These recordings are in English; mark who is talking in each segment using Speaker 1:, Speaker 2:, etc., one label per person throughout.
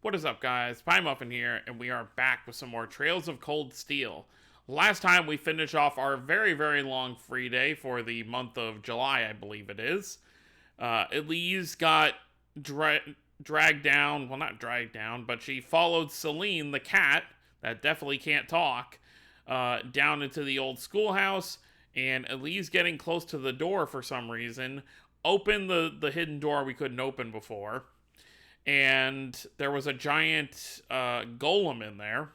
Speaker 1: What is up, guys? Pie Muffin here, and we are back with some more Trails of Cold Steel. Last time we finished off our very, very long free day for the month of July, I believe it is. Elise got dragged down, well, not dragged down, but she followed Celine, the cat, that definitely can't talk, down into the old schoolhouse, and Elise getting close to the door for some reason, opened the hidden door we couldn't open before. And there was a giant golem in there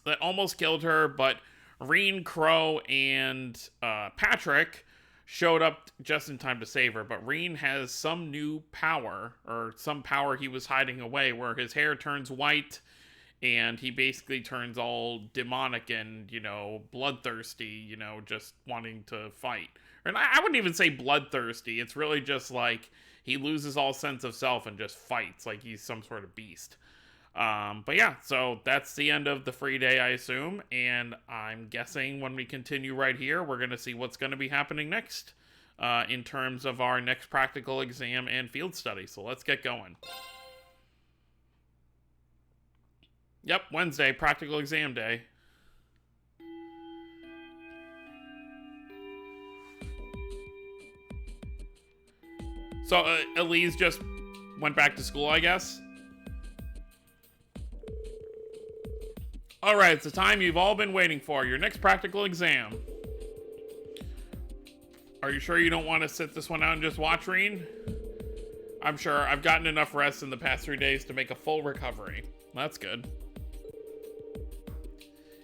Speaker 1: that almost killed her, but Reen, Crow, and Patrick showed up just in time to save her. But Reen has some new power, or some power he was hiding away, where his hair turns white, and he basically turns all demonic and, bloodthirsty, just wanting to fight. And I wouldn't even say bloodthirsty. It's really just like he loses all sense of self and just fights like he's some sort of beast. But yeah, so that's the end of the free day, I assume. And I'm guessing when we continue right here, we're going to see what's going to be happening next in terms of our next practical exam and field study. So let's get going. Yep, Wednesday, practical exam day. So, Elise just went back to school, I guess? Alright, it's the time you've all been waiting for. Your next practical exam. Are you sure you don't want to sit this one out and just watch, Reen? I'm sure. I've gotten enough rest in the past 3 days to make a full recovery. That's good.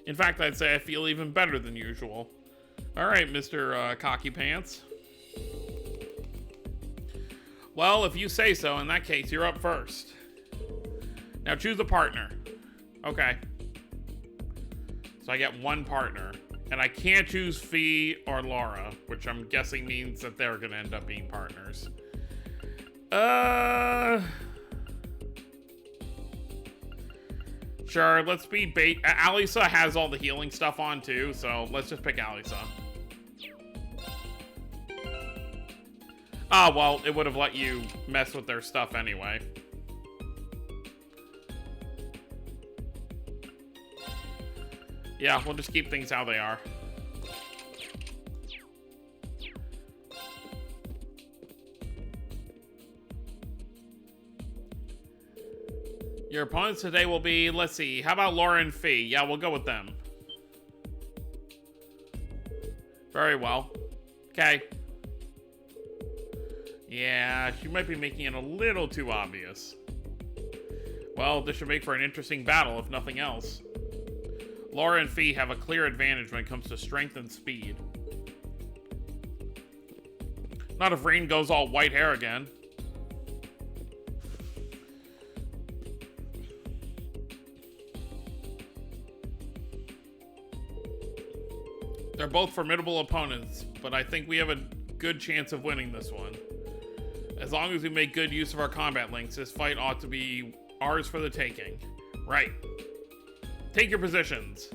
Speaker 1: In fact, I'd say I feel even better than usual. Alright, Mr. Cocky Pants. Well, if you say so, in that case, you're up first. Now choose a partner. Okay. So I get one partner. And I can't choose Fee or Laura, which I'm guessing means that they're going to end up being partners. Sure, let's be bait. Alisa has all the healing stuff on too, so let's just pick Alisa. Ah, well, it would have let you mess with their stuff anyway. Yeah, we'll just keep things how they are. Your opponents today will be, let's see, how about Laura and Fee? Yeah, we'll go with them. Very well. Okay. Yeah, she might be making it a little too obvious. Well, this should make for an interesting battle, if nothing else. Laura and Fee have a clear advantage when it comes to strength and speed. Not if Reen goes all white hair again. They're both formidable opponents, but I think we have a good chance of winning this one. As long as we make good use of our combat links, this fight ought to be ours for the taking. Right. Take your positions.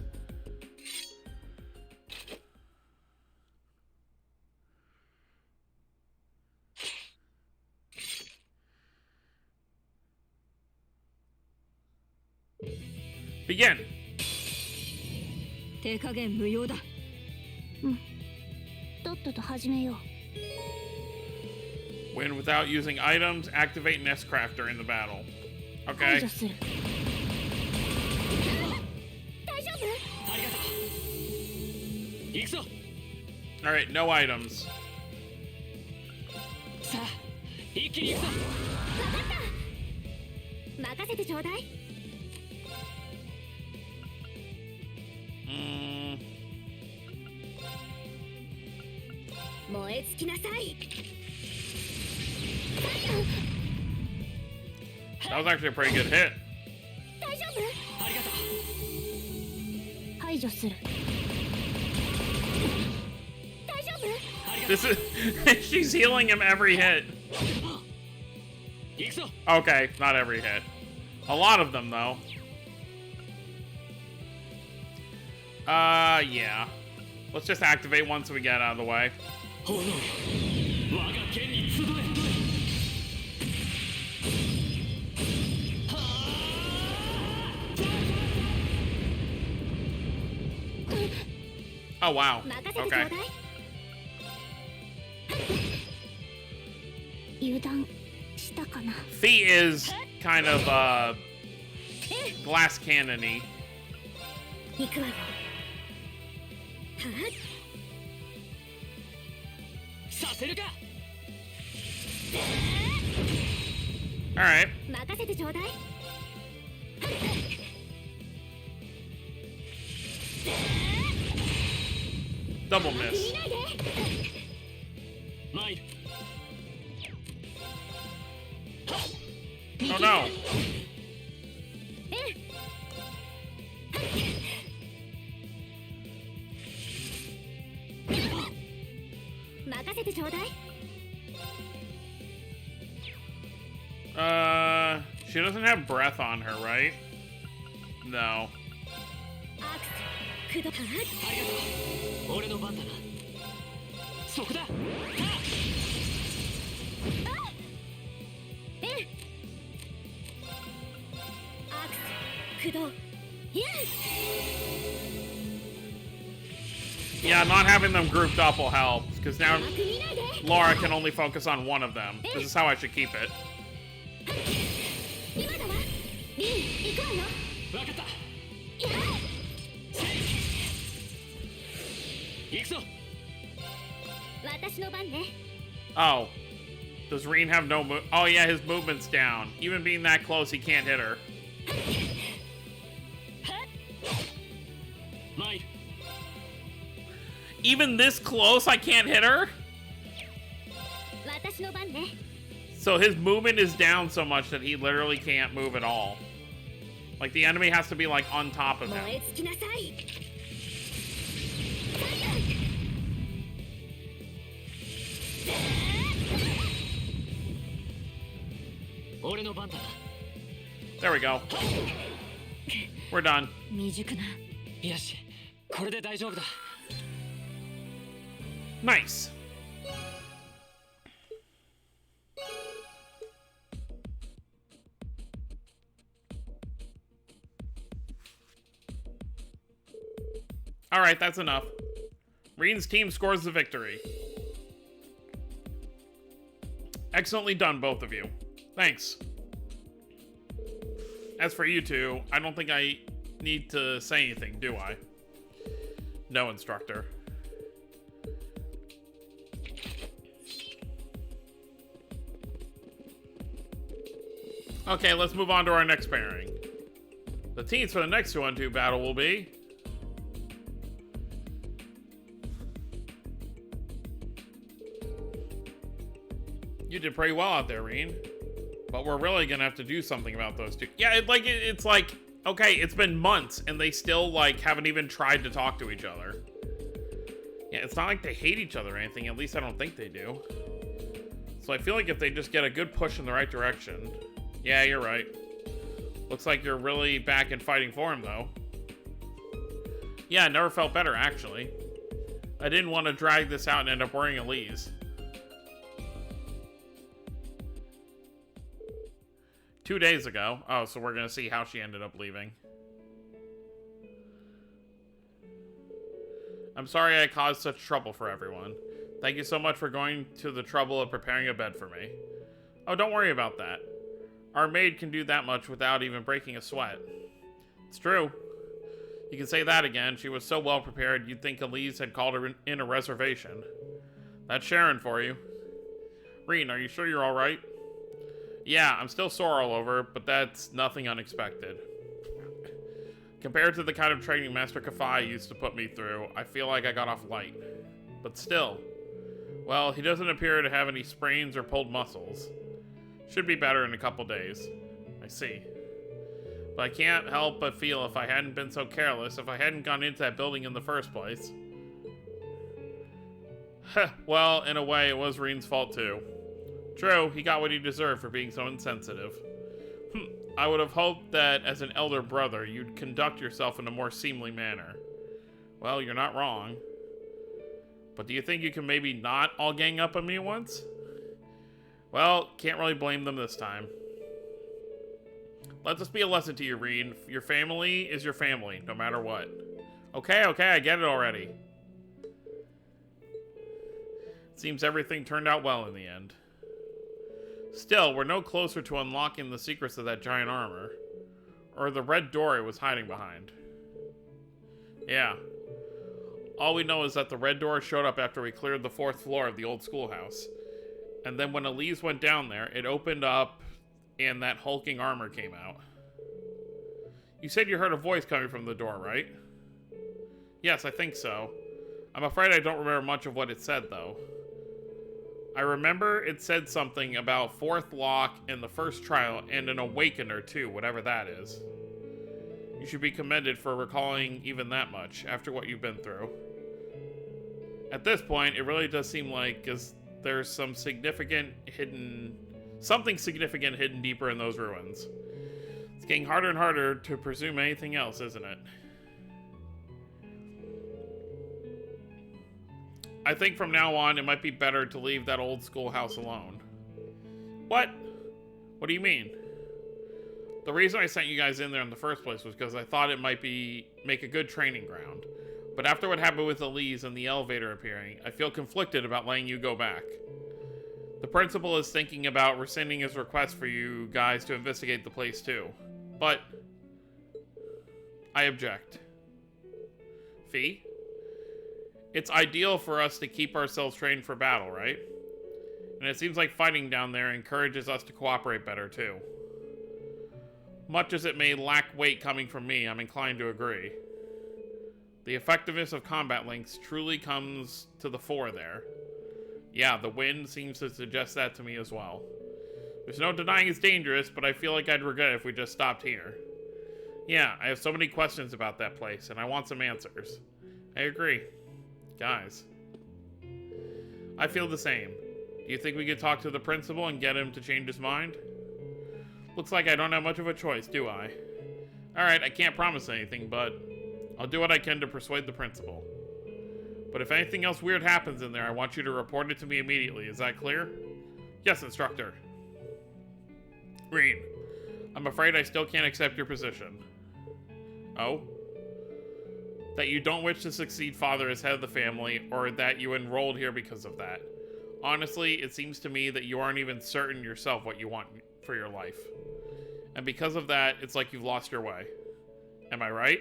Speaker 1: Begin.
Speaker 2: 手加減無用だ。
Speaker 3: とっとと始めよう。
Speaker 1: Win without using items. Activate Nest Crafter in the battle.
Speaker 3: 排
Speaker 1: Okay.
Speaker 3: 除する。大丈夫？
Speaker 4: ありがとう。行くぞ。
Speaker 1: Alright, no items.
Speaker 4: さあ、一気に行くぞ。
Speaker 3: 任せてちょうだい。燃え尽きなさい。
Speaker 1: That was actually a pretty good hit.
Speaker 3: 大丈夫？
Speaker 4: ありがとう。
Speaker 3: 排除する。大丈夫？
Speaker 1: This is she's healing him every hit.
Speaker 4: 行くぞ。
Speaker 1: Okay, not every hit. A lot of them though. Yeah. Let's just activate one so we get out of the way.
Speaker 4: 炎よ、我が剣に集え。はあ。
Speaker 1: Oh, wow.
Speaker 3: 任せてちょう
Speaker 1: Okay.
Speaker 3: だい。油断したかな。
Speaker 1: Fee is kind of, glass cannon-y.
Speaker 3: 行くわよ。はっ。
Speaker 4: させるか。
Speaker 1: Alright.
Speaker 3: 任せてちょうだい。
Speaker 1: Double
Speaker 3: 見
Speaker 1: miss.
Speaker 3: ないで。
Speaker 4: 参る。
Speaker 1: Oh, no.
Speaker 3: 任せてちょうだい。
Speaker 1: She doesn't have breath on her, right? No.
Speaker 3: アクセル駆動。はっ。
Speaker 4: ありがとう。俺の番だな。そこだ。
Speaker 3: アクセル駆動。イエス。
Speaker 1: Yeah, not having them grouped up will help, because now
Speaker 3: 甘く見ないで。
Speaker 1: Laura can only focus on one of them. This is how I should keep it.
Speaker 3: 今だわ。リン、行くわよ。
Speaker 4: わかった。
Speaker 3: いや。
Speaker 4: 行くぞ。
Speaker 3: 私の番ね。
Speaker 1: Oh. Does Reen have no move? Oh, yeah, his movement's down. Even being that close, he can't hit her.
Speaker 4: 参る。
Speaker 1: Even this close, I can't hit her?
Speaker 3: 私の番ね。
Speaker 1: So his movement is down so much that he literally can't move at all. Like, the enemy has to be, like, on top of
Speaker 3: 燃
Speaker 1: him.
Speaker 3: え尽きなさい。
Speaker 4: 俺の番だな。
Speaker 1: There we go. We're done.
Speaker 3: 未熟な。
Speaker 4: よし、これで大丈夫だ。
Speaker 1: Nice. All right, that's enough. Reen's team scores the victory. Excellently done, both of you. Thanks. As for you two, I don't think I need to say anything, do I? No, instructor. Okay, let's move on to our next pairing. The teams for the next 2-on-2 battle will be... You did pretty well out there, Reen. But we're really gonna have to do something about those two. Yeah, it's like, okay, it's been months, and they still, like, haven't even tried to talk to each other. Yeah, it's not like they hate each other or anything, at least I don't think they do. So I feel like if they just get a good push in the right direction... Yeah, you're right. Looks like you're really back in fighting for him, though. Yeah, I never felt better, actually. I didn't want to drag this out and end up worrying Elise. 2 days ago. Oh, so we're gonna see how she ended up leaving. I'm sorry I caused such trouble for everyone. Thank you so much for going to the trouble of preparing a bed for me. Oh, don't worry about that. Our maid can do that much without even breaking a sweat. It's true. You can say that again. She was so well prepared, you'd think Elise had called her in a reservation. That's Sharon for you. Reen, are you sure you're alright? Yeah, I'm still sore all over, but that's nothing unexpected. Compared to the kind of training Master Kafai used to put me through, I feel like I got off light. But still. Well, he doesn't appear to have any sprains or pulled muscles. Should be better in a couple days. I see. But I can't help but feel if I hadn't been so careless, if I hadn't gone into that building in the first place. Well, in a way, it was Reen's fault too. True, he got what he deserved for being so insensitive. I would have hoped that, as an elder brother, you'd conduct yourself in a more seemly manner. Well, you're not wrong. But do you think you can maybe not all gang up on me once? Well, can't really blame them this time. Let this be a lesson to you, Reen. Your family is your family, no matter what. Okay, I get it already. Seems everything turned out well in the end. Still, we're no closer to unlocking the secrets of that giant armor. Or the red door it was hiding behind. Yeah. All we know is that the red door showed up after we cleared the 4th floor of the old schoolhouse. And then when Elise went down there, it opened up and that hulking armor came out. You said you heard a voice coming from the door, right? Yes, I think so. I'm afraid I don't remember much of what it said, though. I remember it said something about 4th lock in the first trial and an awakener too, whatever that is. You should be commended for recalling even that much after what you've been through. At this point, it really does seem like there's something significant hidden deeper in those ruins. It's getting harder and harder to presume anything else, isn't it? I think from now on, it might be better to leave that old schoolhouse alone. What? What do you mean? The reason I sent you guys in there in the first place was because I thought it might make a good training ground. But after what happened with Elise and the elevator appearing, I feel conflicted about letting you go back. The principal is thinking about rescinding his request for you guys to investigate the place too. But I object. Fee? It's ideal for us to keep ourselves trained for battle, right? And it seems like fighting down there encourages us to cooperate better, too. Much as it may lack weight coming from me, I'm inclined to agree. The effectiveness of combat links truly comes to the fore there. Yeah, the wind seems to suggest that to me as well. There's no denying it's dangerous, but I feel like I'd regret it if we just stopped here. Yeah, I have so many questions about that place, and I want some answers. I agree. Guys. I feel the same. Do you think we could talk to the principal and get him to change his mind? Looks like I don't have much of a choice, do I? Alright, I can't promise anything, but I'll do what I can to persuade the principal. But if anything else weird happens in there, I want you to report it to me immediately. Is that clear? Yes, instructor. Green. I'm afraid I still can't accept your position. Oh? That you don't wish to succeed father as head of the family, or that you enrolled here because of that. Honestly, it seems to me that you aren't even certain yourself what you want for your life. And because of that, it's like you've lost your way. Am I right?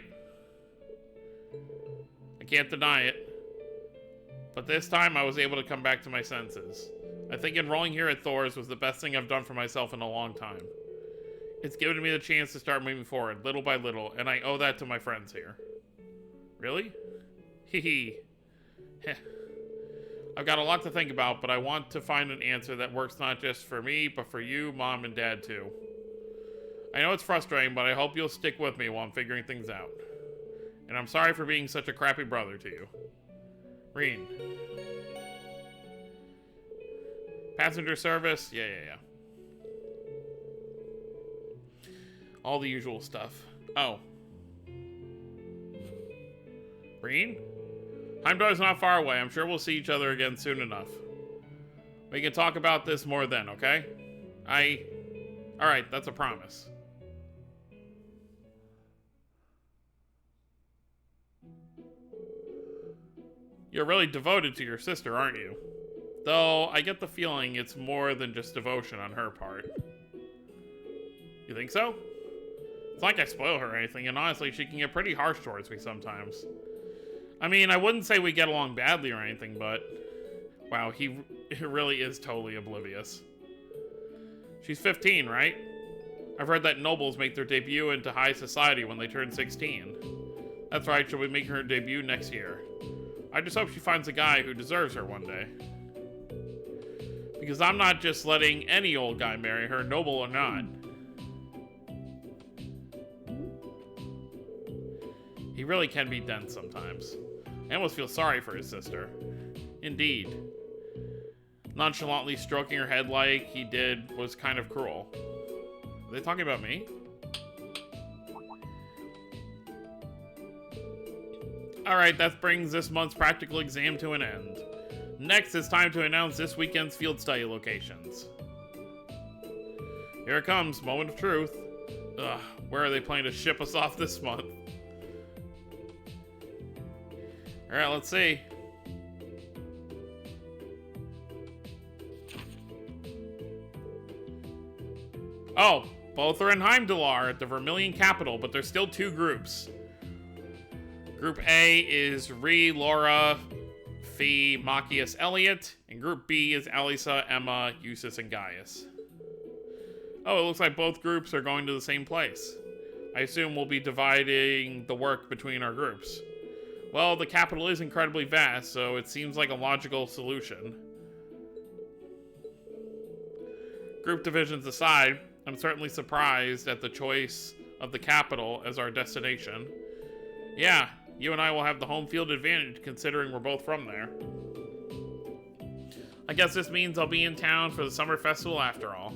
Speaker 1: I can't deny it. But this time I was able to come back to my senses. I think enrolling here at Thor's was the best thing I've done for myself in a long time. It's given me the chance to start moving forward, little by little, and I owe that to my friends here. Really? Hee. I've got a lot to think about, but I want to find an answer that works not just for me, but for you, Mom, and Dad, too. I know it's frustrating, but I hope you'll stick with me while I'm figuring things out. And I'm sorry for being such a crappy brother to you. Reen. Passenger service? Yeah. All the usual stuff. Oh. Reen? Heimdallr's not far away. I'm sure we'll see each other again soon enough. We can talk about this more then, okay? Alright, that's a promise. You're really devoted to your sister, aren't you? Though, I get the feeling it's more than just devotion on her part. You think so? It's not like I spoil her or anything, and honestly, she can get pretty harsh towards me sometimes. I mean, I wouldn't say we get along badly or anything, but... Wow, he really is totally oblivious. She's 15, right? I've heard that nobles make their debut into high society when they turn 16. That's right, she'll be making her debut next year. I just hope she finds a guy who deserves her one day. Because I'm not just letting any old guy marry her, noble or not. He really can be dense sometimes. I almost feel sorry for his sister. Indeed. Nonchalantly stroking her head like he did was kind of cruel. Are they talking about me? Alright, that brings this month's practical exam to an end. Next, it's time to announce this weekend's field study locations. Here it comes, moment of truth. Ugh, where are they planning to ship us off this month? Alright, let's see. Oh, both are in Heimdallr at the Vermilion capital, but there's still two groups. Group A is Ree, Laura, Fee, Machias, Elliot, and Group B is Alisa, Emma, Eustace, and Gaius. Oh, it looks like both groups are going to the same place. I assume we'll be dividing the work between our groups. Well, the capital is incredibly vast, so it seems like a logical solution. Group divisions aside, I'm certainly surprised at the choice of the capital as our destination. Yeah, you and I will have the home field advantage considering we're both from there. I guess this means I'll be in town for the summer festival after all.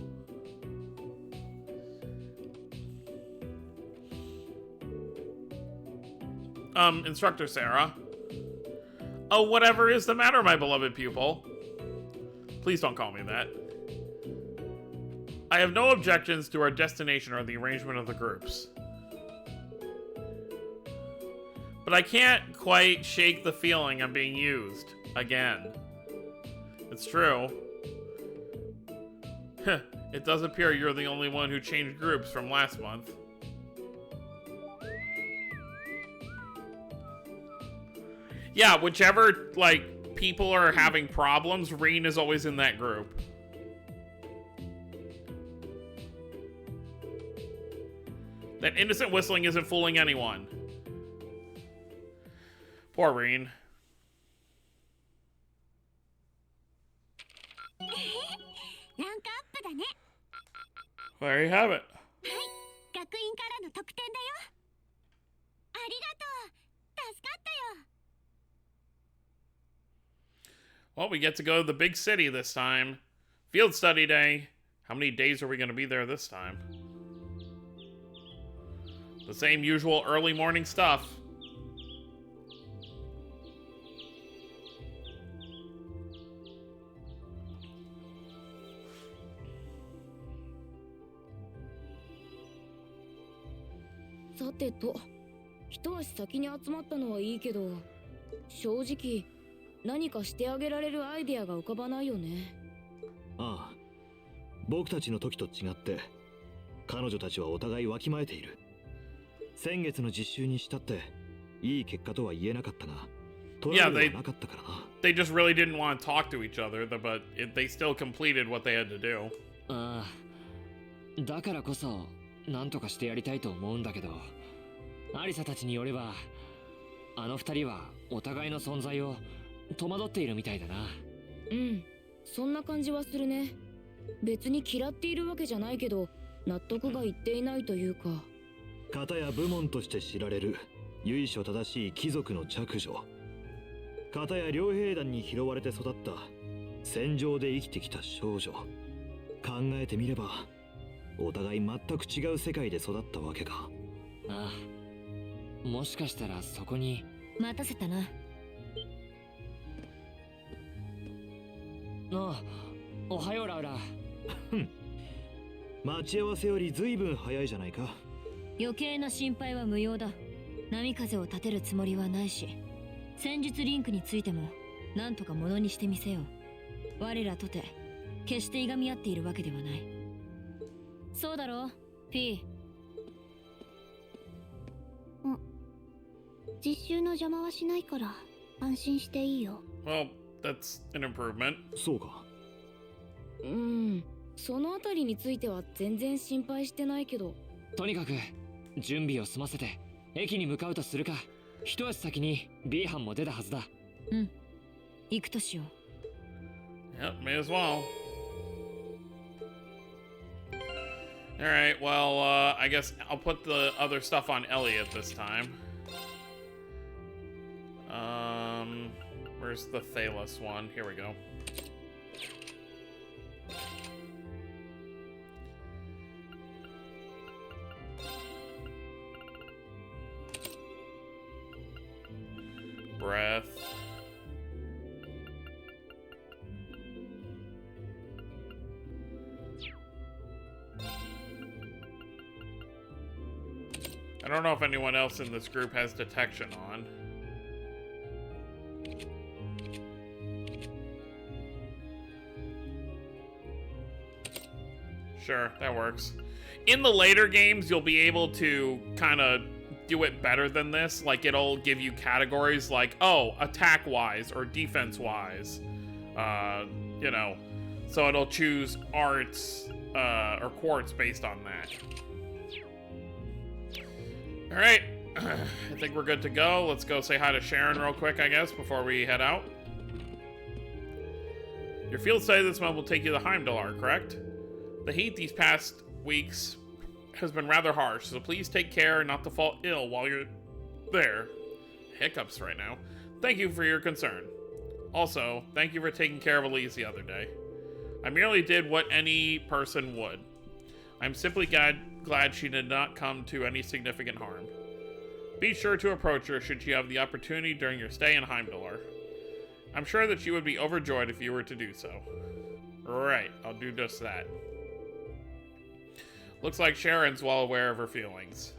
Speaker 1: Instructor Sarah. Oh, whatever is the matter, my beloved pupil? Please don't call me that. I have no objections to our destination or the arrangement of the groups. But I can't quite shake the feeling I'm being used. Again. It's true. It does appear you're the only one who changed groups from last month. Yeah, whichever, like, people are having problems, Reen is always in that group. That innocent whistling isn't fooling anyone. Poor Reen.
Speaker 3: ランクアップだね。
Speaker 1: There you have it.
Speaker 3: 学院からの特典だよ。ありがとう。助かったよ。
Speaker 1: Well, we get to go to the big city this time. Field study day. How many days are we going to be there this time? The same usual early morning stuff.
Speaker 2: Iito足先に集まったのはいいけど、正直何かしてあげられるアイデアが浮かばないよね。
Speaker 5: ああ、僕たちの時と違って彼女たちはお互いわきまえている。先月の実習にしたっていい結果とは言えなかったが、トラブルはなかったからな。
Speaker 1: They just really didn't want to talk to each other, but they still completed what they had to do.
Speaker 4: ああ、だからこそ何とかしてやりたいと思うんだけど、アリサたちによればあの二人はお互いの存在を戸惑っているみたいだな。
Speaker 2: うん、そんな感じはするね。別に嫌っているわけじゃないけど、納得がいっていないというか。
Speaker 5: 片や部門として知られる由緒正しい貴族の嫡女、片や両兵団に拾われて育った戦場で生きてきた少女。考えてみればお互い全く違う世界で育ったわけか。
Speaker 4: ああ、もしかしたらそこに。
Speaker 3: 待たせたな。
Speaker 4: ああ、おはようラウラ。
Speaker 5: 待ち合わせよりずいぶん早いじゃないか。
Speaker 3: 余計な心配は無用だ。波風を立てるつもりはないし、戦術リンクについても何とかものにしてみせよう。我らとて決していがみ合っているわけではない。そうだろう、P。実習の邪魔はしないから安心していいよ。
Speaker 1: Well, that's an improvement.
Speaker 5: そうか。
Speaker 2: そのあたりについては全然心配してないけど。
Speaker 4: とにかく準備を済ませて駅に向かうとするか。一足先に B 班も出たはずだ。
Speaker 3: うん、行くとしよう。
Speaker 1: Yep, may as well. Alright, well, I guess I'll put the other stuff on Elliot this time. Where's the Thalos one? Here we go. Breath. I don't know if anyone else in this group has detection on. Sure, that works. In the later games, you'll be able to kind of do it better than this. Like, it'll give you categories like, oh, attack-wise or defense-wise. You know, so it'll choose arts or quartz based on that. All right, I think we're good to go. Let's go say hi to Sharon real quick, I guess, before we head out. Your field study this month will take you to Heimdallr, correct? The heat these past weeks has been rather harsh, so please take care not to fall ill while you're there. Hiccups right now. Thank you for your concern. Also, thank you for taking care of Elise the other day. I merely did what any person would. I'm simply glad she did not come to any significant harm. Be sure to approach her should you have the opportunity during your stay in Heimdallr. I'm sure that she would be overjoyed if you were to do so. Right, I'll do just that. Looks like Sharon's well aware of her feelings.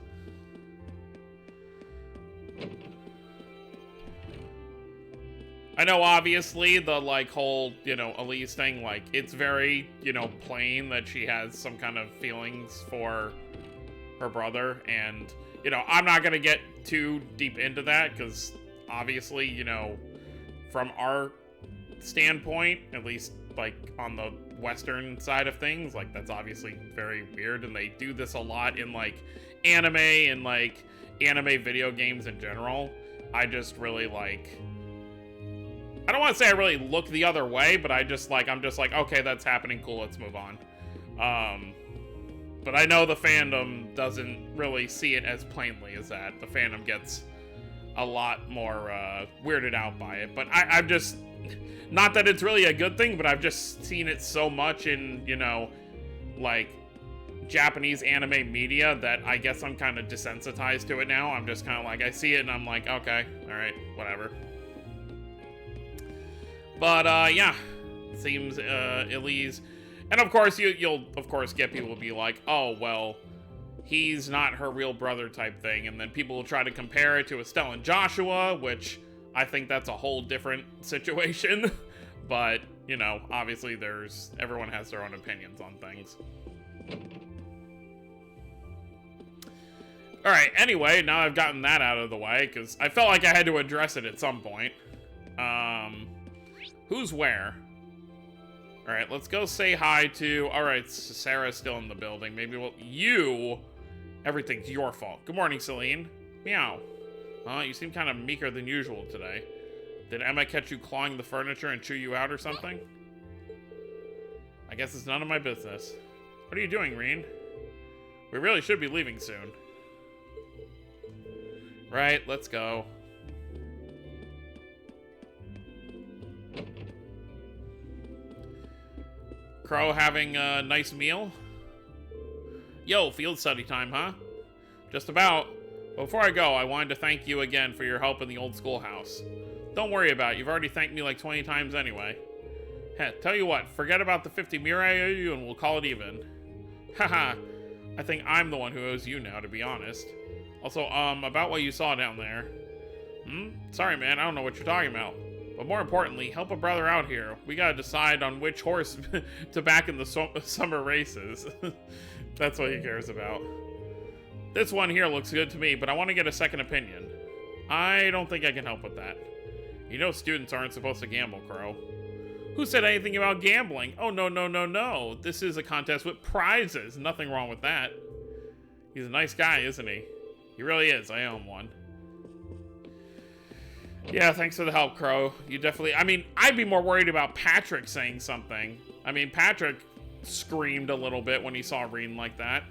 Speaker 1: I know, obviously, the, like, whole, you know, Elise thing, like, it's very, you know, plain that she has some kind of feelings for her brother, and, you know, I'm not gonna get too deep into that, because, obviously, you know, from our standpoint, at least, like, on the Western side of things, like, that's obviously very weird, and they do this a lot in, like, anime and, like, anime video games in general. I just really, like... I don't want to say I really look the other way, but I'm just like, okay, that's happening, cool, let's move on. But I know the fandom doesn't really see it as plainly as that. The fandom gets a lot more weirded out by it. But I'm just, not that it's really a good thing, but I've just seen it so much in, you know, like, Japanese anime media that I guess I'm kind of desensitized to it now. I'm just kind of like, I see it and I'm like, okay, alright, whatever. But, yeah, seems, Elise, and of course, you'll, of course, get people to be like, oh, well, he's not her real brother type thing, and then people will try to compare it to Estelle and Joshua, which I think that's a whole different situation, but, you know, obviously everyone has their own opinions on things. Alright, anyway, now I've gotten that out of the way, because I felt like I had to address it at some point. Who's where? Alright, let's go say hi to... Alright, Sarah's still in the building. Maybe we'll... Everything's your fault. Good morning, Celine. Meow. You seem kind of meeker than usual today. Did Emma catch you clawing the furniture and chew you out or something? I guess it's none of my business. What are you doing, Reen? We really should be leaving soon. Right, let's go. Crow having a nice meal? Yo, field study time, huh? Just about. Before I go, I wanted to thank you again for your help in the old schoolhouse. Don't worry about it, you've already thanked me like 20 times anyway. Heh, tell you what, forget about the 50 mirai I owe you and we'll call it even. Haha, I think I'm the one who owes you now, to be honest. Also, about what you saw down there. Sorry, man, I don't know what you're talking about. But more importantly, help a brother out here. We gotta decide on which horse to back in the summer races. That's what he cares about. This one here looks good to me, but I want to get a second opinion. I don't think I can help with that. You know students aren't supposed to gamble, Crow. Who said anything about gambling? Oh, no, no, no, no. This is a contest with prizes. Nothing wrong with that. He's a nice guy, isn't he? He really is. I own one. Yeah, thanks for the help, Crow. You definitely... I mean, I'd be more worried about Patrick saying something. I mean, Patrick screamed a little bit when he saw Reen like that.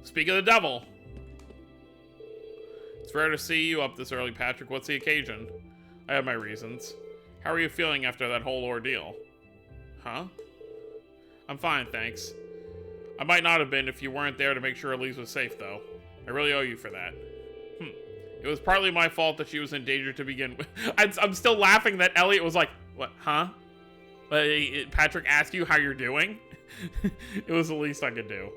Speaker 1: Speak of the devil. It's rare to see you up this early, Patrick. What's the occasion? I have my reasons. How are you feeling after that whole ordeal? Huh? I'm fine, thanks. I might not have been if you weren't there to make sure Elise was safe, though. I really owe you for that. It was partly my fault that she was in danger to begin with. I'm still laughing that Elliot was like, what, huh? Patrick asked you how you're doing? It was the least I could do.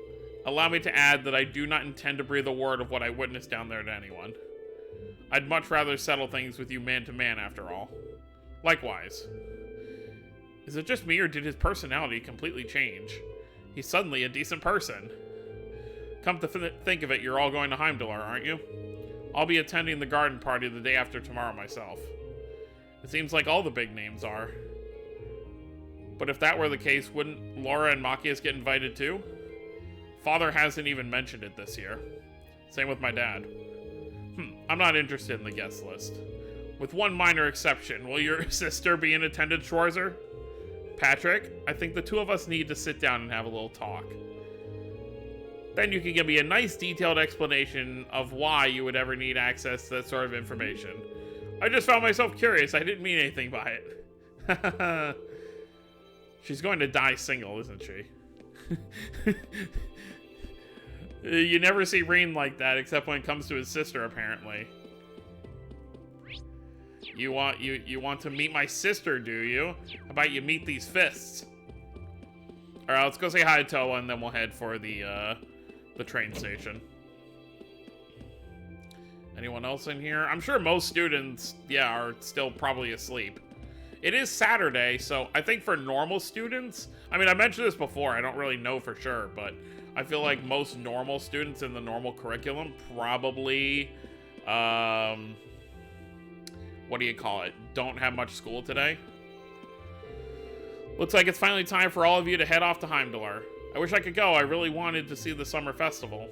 Speaker 1: Allow me to add that I do not intend to breathe a word of what I witnessed down there to anyone. I'd much rather settle things with you man to man, after all. Likewise. Is it just me, or did his personality completely change? He's suddenly a decent person. Come to think of it, you're all going to Heimdallr, aren't you? I'll be attending the garden party the day after tomorrow myself. It seems like all the big names are. But if that were the case, wouldn't Laura and Machias get invited too? Father hasn't even mentioned it this year. Same with my dad. I'm not interested in the guest list. With one minor exception, will your sister be in attendance, Schwarzer? Patrick, I think the two of us need to sit down and have a little talk. Then you can give me a nice detailed explanation of why you would ever need access to that sort of information. I just found myself curious. I didn't mean anything by it. She's going to die single, isn't she? You never see Rain like that, except when it comes to his sister, apparently. You want to meet my sister, do you? How about you meet these fists? Alright, let's go say hi to Toa, and then we'll head for the train station. Anyone else in here? I'm sure most students, yeah, are still probably asleep. It is Saturday, so I think for normal students, I mean, I mentioned this before, I don't really know for sure, but I feel like most normal students in the normal curriculum probably, what do you call it? Don't have much school today. Looks like it's finally time for all of you to head off to Heimdallr. I wish I could go. I really wanted to see the summer festival.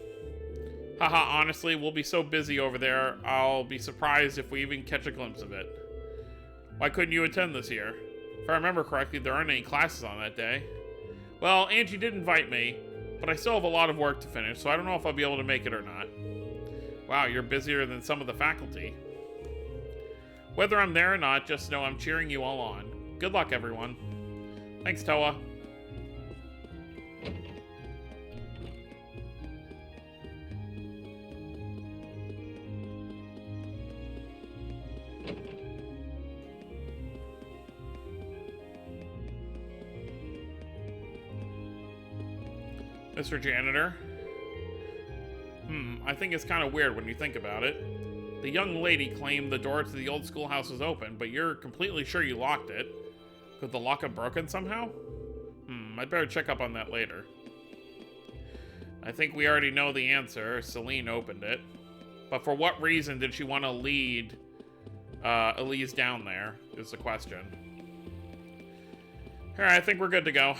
Speaker 1: Haha, honestly, we'll be so busy over there, I'll be surprised if we even catch a glimpse of it. Why couldn't you attend this year? If I remember correctly, there aren't any classes on that day. Well, Angie did invite me, but I still have a lot of work to finish, so I don't know if I'll be able to make it or not. Wow, you're busier than some of the faculty. Whether I'm there or not, just know I'm cheering you all on. Good luck, everyone. Thanks, Toa. Mr. Janitor? I think it's kind of weird when you think about it. The young lady claimed the door to the old schoolhouse was open, but you're completely sure you locked it. Could the lock have broken somehow? I'd better check up on that later. I think we already know the answer. Celine opened it. But for what reason did she want to lead Elise down there, is the question. Alright, I think we're good to go.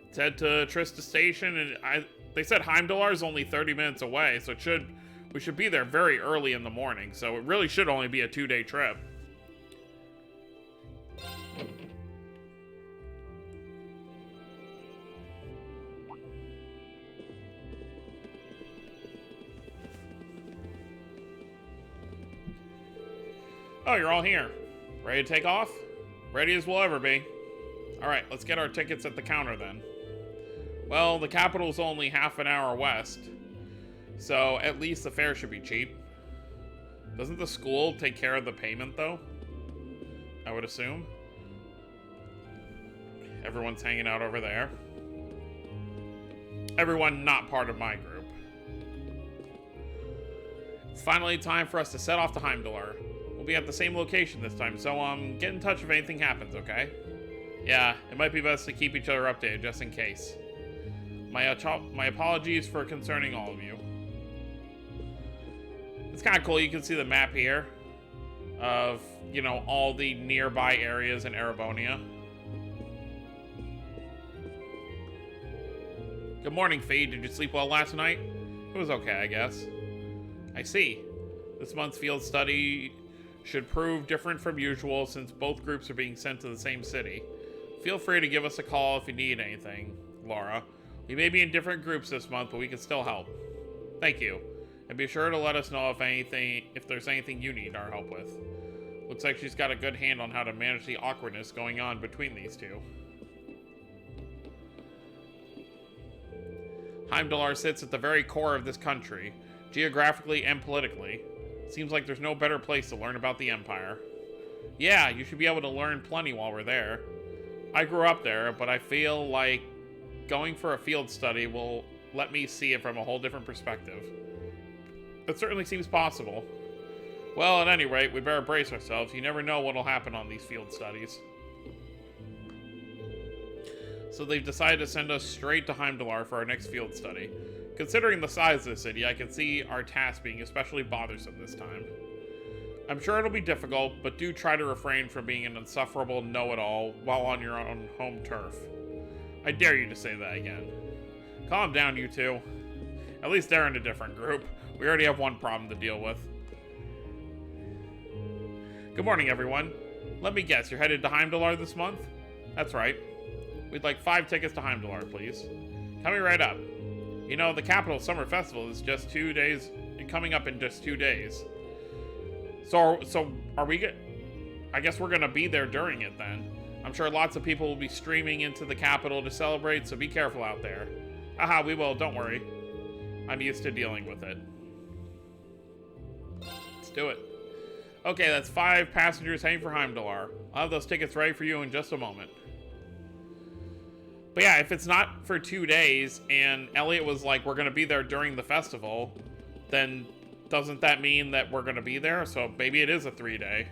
Speaker 1: Let's head to Trista Station, and they said Heimdallr is only 30 minutes away, so we should be there very early in the morning, so it really should only be a 2-day trip. Oh, you're all here. Ready to take off? Ready as we'll ever be. Alright, let's get our tickets at the counter then. Well, the capital's only half an hour west, so at least the fare should be cheap. Doesn't the school take care of the payment, though? I would assume. Everyone's hanging out over there. Everyone not part of my group. It's finally time for us to set off to Heimdallr. We'll be at the same location this time, so get in touch if anything happens, okay? Yeah, it might be best to keep each other updated just in case. My apologies for concerning all of you. It's kind of cool. You can see the map here of, you know, all the nearby areas in Erebonia. Good morning, Fee. Did you sleep well last night? It was okay, I guess. I see. This month's field study should prove different from usual since both groups are being sent to the same city. Feel free to give us a call if you need anything, Laura. We may be in different groups this month, but we can still help. Thank you. And be sure to let us know if there's anything you need our help with. Looks like she's got a good hand on how to manage the awkwardness going on between these two. Heimdallr sits at the very core of this country, geographically and politically. Seems like there's no better place to learn about the Empire. Yeah, you should be able to learn plenty while we're there. I grew up there, but I feel like going for a field study will let me see it from a whole different perspective. It certainly seems possible. Well, at any rate, we better brace ourselves. You never know what'll happen on these field studies. So they've decided to send us straight to Heimdallr for our next field study. Considering the size of the city, I can see our task being especially bothersome this time. I'm sure it'll be difficult, but do try to refrain from being an insufferable know-it-all while on your own home turf. I dare you to say that again. Calm down, you two. At least they're in a different group. We already have one problem to deal with. Good morning, everyone. Let me guess, you're headed to Heimdallr this month? That's right. We'd like 5 tickets to Heimdallr, please. Coming right up. You know, the Capital Summer Festival is just 2 days, coming up in just 2 days. So are we I guess we're gonna be there during it then. I'm sure lots of people will be streaming into the Capital to celebrate, so be careful out there. Haha, we will, don't worry. I'm used to dealing with it. Let's do it. Okay, that's 5 passengers heading for Heimdallr. I'll have those tickets ready for you in just a moment. But yeah, if it's not for 2 days, and Elliot was like, we're gonna be there during the festival, then doesn't that mean that we're gonna be there? So maybe it is a 3-day.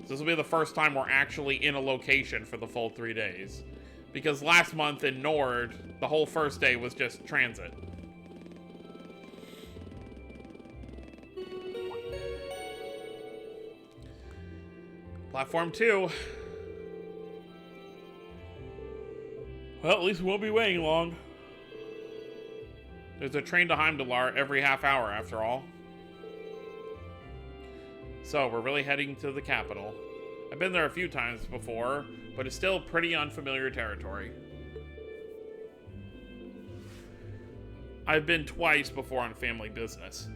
Speaker 1: So this will be the first time we're actually in a location for the full 3 days. Because last month in Nord, the whole first day was just transit. Platform 2. Well, at least we won't be waiting long. There's a train to Heimdallr every half hour, after all. So, we're really heading to the capital. I've been there a few times before, but it's still pretty unfamiliar territory. I've been twice before on family business.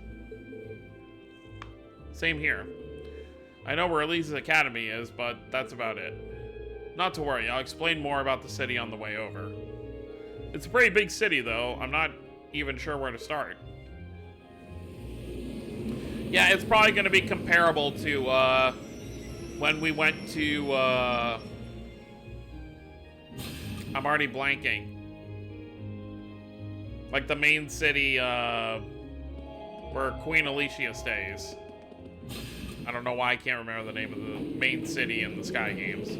Speaker 1: Same here. I know where Elise's academy is, but that's about it. Not to worry, I'll explain more about the city on the way over. It's a pretty big city, though. I'm not even sure where to start. Yeah, it's probably going to be comparable to when we went to... I'm already blanking. Like the main city where Queen Alicia stays. I don't know why I can't remember the name of the main city in the Sky games.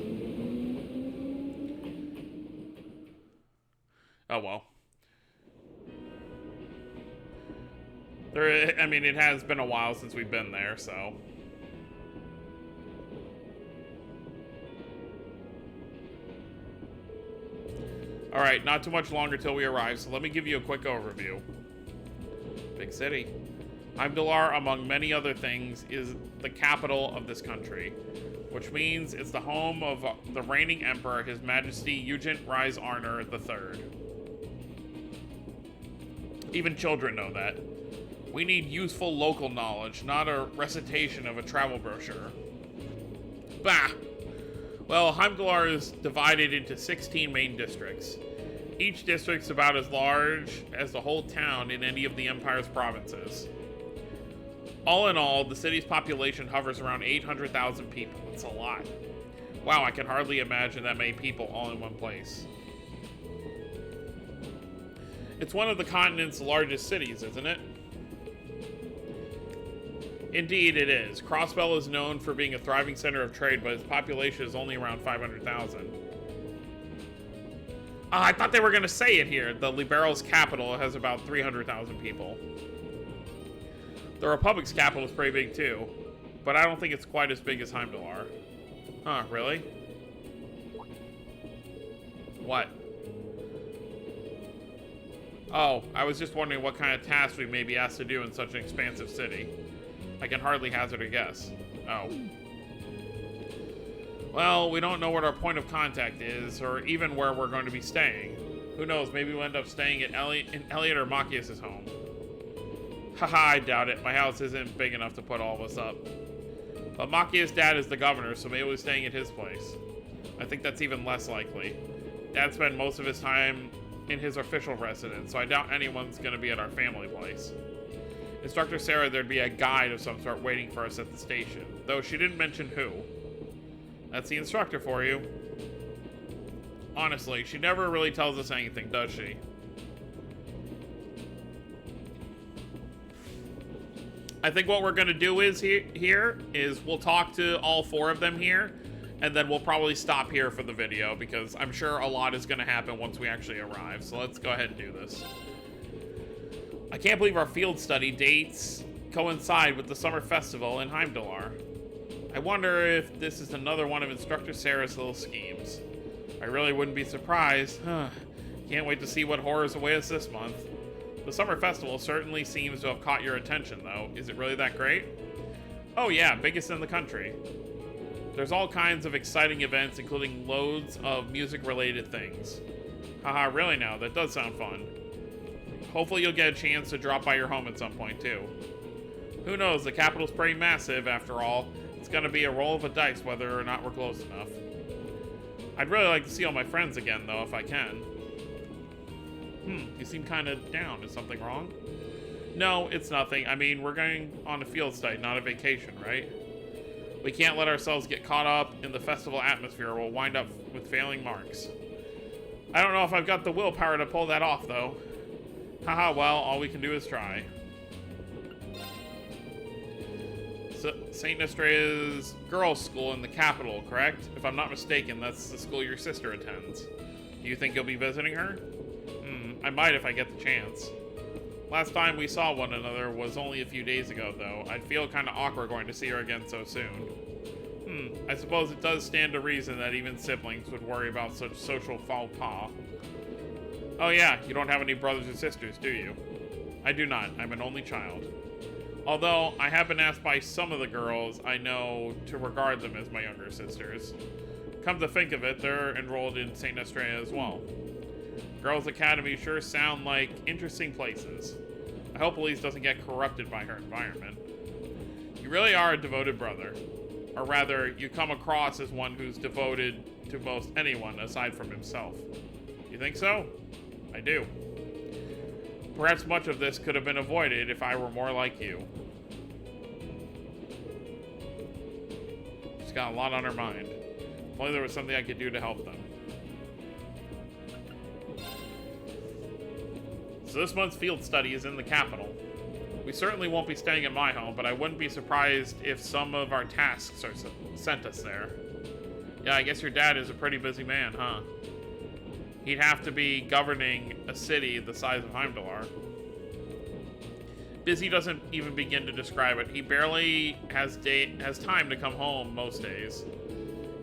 Speaker 1: Oh well. I mean, it has been a while since we've been there, so. Alright, not too much longer till we arrive, so let me give you a quick overview. Big city. Heimdallr, among many other things, is the capital of this country, which means it's the home of the reigning emperor, His Majesty Eugent Rise Arnor III. Even children know that. We need useful local knowledge, not a recitation of a travel brochure. Bah! Well, Heimdallr is divided into 16 main districts. Each district's about as large as the whole town in any of the Empire's provinces. All in all, the city's population hovers around 800,000 people. It's a lot. Wow, I can hardly imagine that many people all in one place. It's one of the continent's largest cities, isn't it? Indeed, it is. Crossbell is known for being a thriving center of trade, but its population is only around 500,000. I thought they were going to say it here. The Liberal's capital has about 300,000 people. The Republic's capital is pretty big too, but I don't think it's quite as big as Heimdallr. Huh, really? What? Oh, I was just wondering what kind of tasks we may be asked to do in such an expansive city. I can hardly hazard a guess. Oh. Well, we don't know what our point of contact is, or even where we're going to be staying. Who knows, maybe we'll end up staying at Elliot or Machias' home. Haha, I doubt it. My house isn't big enough to put all of us up. But Machias' dad is the governor, so maybe we're staying at his place. I think that's even less likely. Dad spent most of his time in his official residence, so I doubt anyone's going to be at our family place. Instructor Sarah, there'd be a guide of some sort waiting for us at the station, though she didn't mention who. That's the instructor for you. Honestly, she never really tells us anything, does she? I think what we're gonna do is here is we'll talk to all 4 of them here, and then we'll probably stop here for the video because I'm sure a lot is gonna happen once we actually arrive. So let's go ahead and do this. I can't believe our field study dates coincide with the summer festival in Heimdallr. I wonder if this is another one of Instructor Sarah's little schemes. I really wouldn't be surprised. Can't wait to see what horrors await us this month. The summer festival certainly seems to have caught your attention, though. Is it really that great? Oh yeah, biggest in the country. There's all kinds of exciting events, including loads of music-related things. Haha, really now? That does sound fun. Hopefully you'll get a chance to drop by your home at some point, too. Who knows, the capital's pretty massive, after all. It's gonna be a roll of a dice whether or not we're close enough. I'd really like to see all my friends again, though, if I can. You seem kind of down. Is something wrong? No, it's nothing. I mean, we're going on a field study, not a vacation, right? We can't let ourselves get caught up in the festival atmosphere. We'll wind up with failing marks. I don't know if I've got the willpower to pull that off, though. Haha, well, all we can do is try. St. Estrella's girls' school in the capital, correct? If I'm not mistaken, that's the school your sister attends. Do you think you'll be visiting her? I might if I get the chance. Last time we saw one another was only a few days ago, though. I'd feel kind of awkward going to see her again so soon. I suppose it does stand to reason that even siblings would worry about such social faux pas. Oh yeah, you don't have any brothers or sisters, do you? I do not. I'm an only child. Although, I have been asked by some of the girls I know to regard them as my younger sisters. Come to think of it, they're enrolled in St. Estrella as well. Girls' Academy sure sound like interesting places. I hope Elise doesn't get corrupted by her environment. You really are a devoted brother. Or rather, you come across as one who's devoted to most anyone aside from himself. You think so? I do. Perhaps much of this could have been avoided if I were more like you. She's got a lot on her mind. If only there was something I could do to help them. So this month's field study is in the capital. We certainly won't be staying at my home, but I wouldn't be surprised if some of our tasks are sent us there. Yeah, I guess your dad is a pretty busy man, huh? He'd have to be governing a city the size of Heimdallr. Busy doesn't even begin to describe it. He barely has time to come home most days.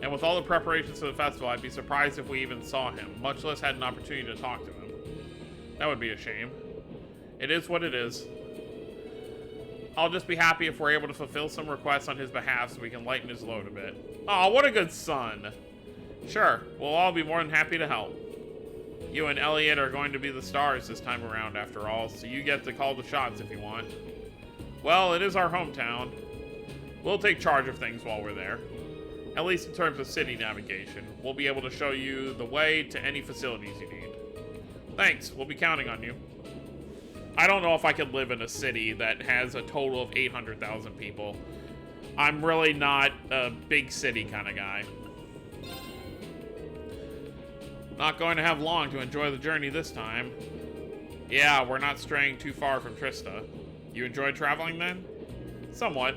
Speaker 1: And with all the preparations for the festival, I'd be surprised if we even saw him, much less had an opportunity to talk to him. That would be a shame. It is what it is. I'll just be happy if we're able to fulfill some requests on his behalf so we can lighten his load a bit. Oh, what a good son. Sure, we'll all be more than happy to help. You and Elliot are going to be the stars this time around, after all, so you get to call the shots if you want. Well, it is our hometown. We'll take charge of things while we're there. At least in terms of city navigation. We'll be able to show you the way to any facilities you need. Thanks, we'll be counting on you. I don't know if I could live in a city that has a total of 800,000 people. I'm really not a big city kind of guy. Not going to have long to enjoy the journey this time. Yeah, we're not straying too far from Trista. You enjoy traveling then? Somewhat.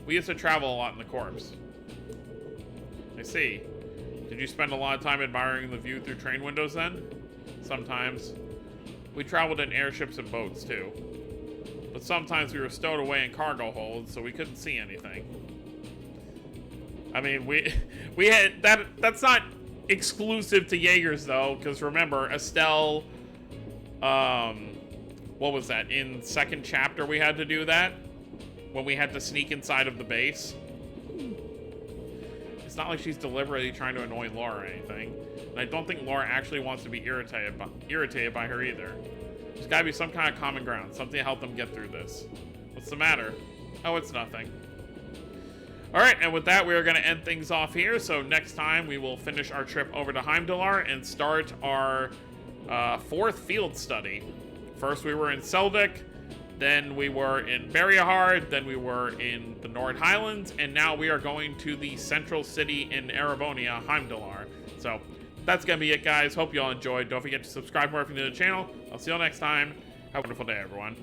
Speaker 1: We used to travel a lot in the Corps. I see. Did you spend a lot of time admiring the view through train windows then? Sometimes. We traveled in airships and boats too. But sometimes we were stowed away in cargo holds, so we couldn't see anything. I mean, we had that's not exclusive to Jaegers though, because remember, Estelle, what was that? In second chapter we had to do that? When we had to sneak inside of the base? It's not like she's deliberately trying to annoy Laura or anything. And I don't think Laura actually wants to be irritated by her either. There's gotta be some kind of common ground, something to help them get through this. What's the matter? Oh, it's nothing. Alright, and with that, we are going to end things off here. So next time, we will finish our trip over to Heimdallr and start our 4th field study. First, we were in Seldik, then we were in Beriahard, then we were in the Nord Highlands, and now we are going to the central city in Erebonia, Heimdallr. So that's going to be it, guys. Hope you all enjoyed. Don't forget to subscribe more if you're new to the channel. I'll see you all next time. Have a wonderful day, everyone.